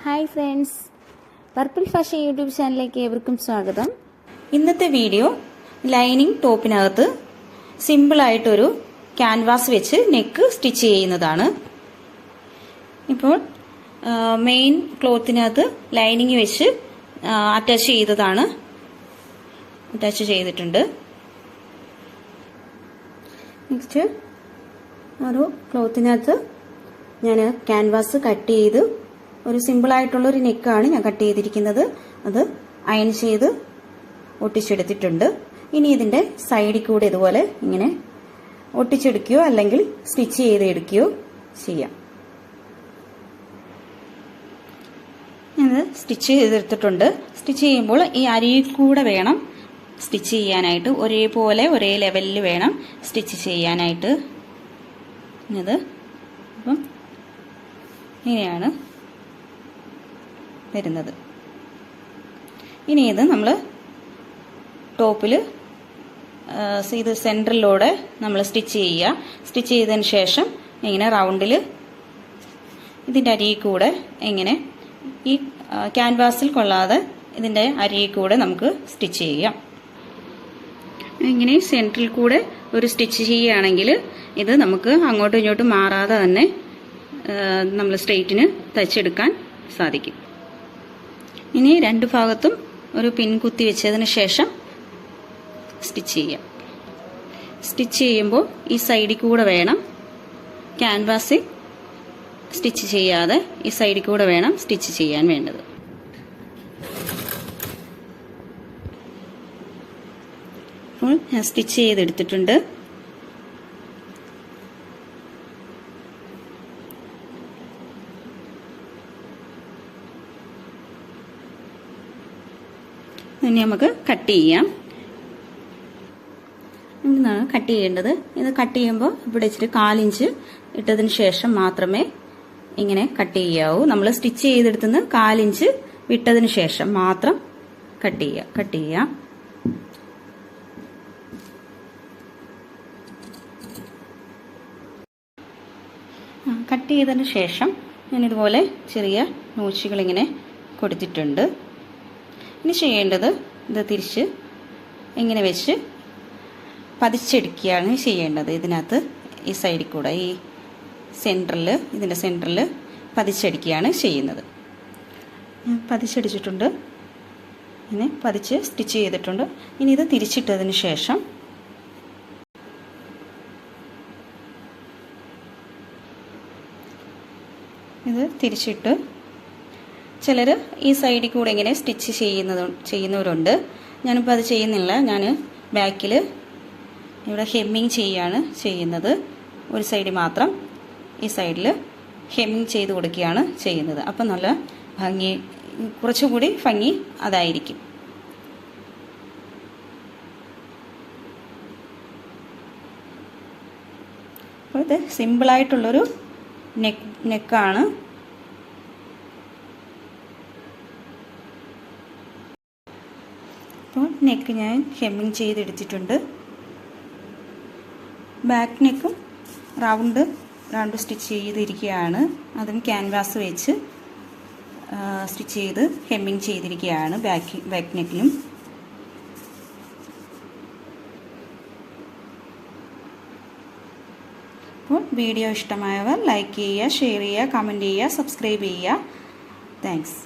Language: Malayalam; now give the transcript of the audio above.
Hi friends, purple fashion YouTube ചാനലിലേക്ക് ഏവർക്കും സ്വാഗതം. ഇന്നത്തെ വീഡിയോ ലൈനിങ് ടോപ്പിനകത്ത് സിമ്പിളായിട്ടൊരു ക്യാൻവാസ് വെച്ച് നെക്ക് സ്റ്റിച്ച് ചെയ്യുന്നതാണ്. ഇപ്പോൾ മെയിൻ ക്ലോത്തിനകത്ത് ലൈനിങ് വെച്ച് അറ്റാച്ച് ചെയ്തിട്ടുണ്ട്. നെക്സ്റ്റ് ഒരു ക്ലോത്തിനകത്ത് ഞാൻ ക്യാൻവാസ് കട്ട് ചെയ്ത് ഒരു സിമ്പിളായിട്ടുള്ളൊരു നെക്കാണ് ഞാൻ കട്ട് ചെയ്തിരിക്കുന്നത്. അത് അയൺ ചെയ്ത് ഒട്ടിച്ചെടുത്തിട്ടുണ്ട്. ഇനി ഇതിൻ്റെ സൈഡിൽ കൂടെ ഇതുപോലെ ഇങ്ങനെ ഒട്ടിച്ചെടുക്കുകയോ അല്ലെങ്കിൽ സ്റ്റിച്ച് ചെയ്തെടുക്കുകയോ ചെയ്യാം. ഞാനത് സ്റ്റിച്ച് ചെയ്തെടുത്തിട്ടുണ്ട്. സ്റ്റിച്ച് ചെയ്യുമ്പോൾ ഈ അരിയിൽ കൂടെ വേണം സ്റ്റിച്ച് ചെയ്യാനായിട്ട്, ഒരേ ലെവലിൽ വേണം സ്റ്റിച്ച് ചെയ്യാനായിട്ട്. ഇത് അപ്പം ഇങ്ങനെയാണ് വരുന്നത്. ഇനി ഇത് നമ്മൾ ടോപ്പിൽ ഇത് സെൻറ്ററിലൂടെ നമ്മൾ സ്റ്റിച്ച് ചെയ്യുക. സ്റ്റിച്ച് ചെയ്തതിന് ശേഷം ഇങ്ങനെ റൗണ്ടിൽ ഇതിൻ്റെ അരിയിൽ കൂടെ ഇങ്ങനെ ഈ ക്യാൻവാസിൽ കൊള്ളാതെ ഇതിൻ്റെ അരിയിൽ കൂടെ നമുക്ക് സ്റ്റിച്ച് ചെയ്യാം. ഇങ്ങനെ സെൻറ്ററിൽ കൂടെ ഒരു സ്റ്റിച്ച് ചെയ്യുകയാണെങ്കിൽ ഇത് നമുക്ക് അങ്ങോട്ടും ഇങ്ങോട്ടും മാറാതെ തന്നെ നമ്മൾ സ്ട്രെയിറ്റിന് തയ്ച്ചെടുക്കാൻ സാധിക്കും. ഇനി രണ്ട് ഭാഗത്തും ഒരു പിൻ കുത്തി വെച്ചതിന് ശേഷം സ്റ്റിച്ച് ചെയ്യാം. സ്റ്റിച്ച് ചെയ്യുമ്പോൾ ഈ സൈഡിൽ കൂടെ വേണം, ക്യാൻവാസിൽ സ്റ്റിച്ച് ചെയ്യാതെ ഈ സൈഡിൽ കൂടെ വേണം സ്റ്റിച്ച് ചെയ്യാൻ വേണ്ടത്. അപ്പോൾ ഞാൻ സ്റ്റിച്ച് ചെയ്തെടുത്തിട്ടുണ്ട്. ഇനി നമുക്ക് കട്ട് ചെയ്യാം. ഇങ്ങനെയാണ് കട്ട് ചെയ്യേണ്ടത്. ഇത് കട്ട് ചെയ്യുമ്പോൾ ഇവിടെ ഇച്ചിരി 1/4 ഇഞ്ച് ഇട്ടതിന് ശേഷം മാത്രമേ ഇങ്ങനെ കട്ട് ചെയ്യാവൂ. നമ്മൾ സ്റ്റിച്ച് ചെയ്തെടുത്തുനിന്ന് 1/4 ഇഞ്ച് വിട്ടതിന് ശേഷം മാത്രം കട്ട് ചെയ്യാം. കട്ട് ചെയ്തതിന് ശേഷം ഞാൻ ഇതുപോലെ ചെറിയ നോച്ചുകൾ ഇങ്ങനെ കൊടുത്തിട്ടുണ്ട്. ഇനി ചെയ്യേണ്ടത് ഇത് തിരിച്ച് ഇങ്ങനെ വെച്ച് പതിച്ചെടുക്കുകയാണ് ചെയ്യേണ്ടത്. ഇതിനകത്ത് ഈ സൈഡിൽ കൂടെ ഈ ഇതിൻ്റെ സെൻറ്ററിൽ പതിച്ചടിക്കുകയാണ് ചെയ്യുന്നത്. പതിച്ചടിച്ചിട്ടുണ്ട്. ഇനി പതിച്ച് സ്റ്റിച്ച് ചെയ്തിട്ടുണ്ട്. ഇനി ഇത് തിരിച്ചിട്ടതിന് ശേഷം ഇത് തിരിച്ചിട്ട് ചിലർ ഈ സൈഡിൽ കൂടെ ഇങ്ങനെ സ്റ്റിച്ച് ചെയ്യുന്നവരുണ്ട്. ഞാനിപ്പോൾ അത് ചെയ്യുന്നില്ല. ഞാൻ ബാക്കിൽ ഇവിടെ ഹെമ്മിങ് ചെയ്യാണ് ചെയ്യുന്നത്. ഒരു സൈഡിൽ മാത്രം ഈ സൈഡിൽ ഹെമ്മിങ് ചെയ്ത് കൊടുക്കുകയാണ് ചെയ്യുന്നത്. അപ്പം നല്ല ഭംഗി, കുറച്ചുകൂടി ഭംഗി അതായിരിക്കും. അപ്പോൾ ഇത് സിമ്പിളായിട്ടുള്ളൊരു നെക്കാണ്. അപ്പോൾ നെക്ക് ഞാൻ ഹെമ്മിങ് ചെയ്തെടുത്തിട്ടുണ്ട്. ബാക്ക് നെക്കും റൗണ്ട് സ്റ്റിച്ച് ചെയ്തിരിക്കുകയാണ്. അതും ക്യാൻവാസ് വെച്ച് സ്റ്റിച്ച് ചെയ്ത് ഹെമ്മിങ് ചെയ്തിരിക്കുകയാണ് ബാക്ക് നെക്കിലും. അപ്പോൾ വീഡിയോ ഇഷ്ടമായവർ ലൈക്ക് ചെയ്യുക, ഷെയർ ചെയ്യുക, കമൻറ്റ് ചെയ്യുക, സബ്സ്ക്രൈബ് ചെയ്യുക. താങ്ക്സ്.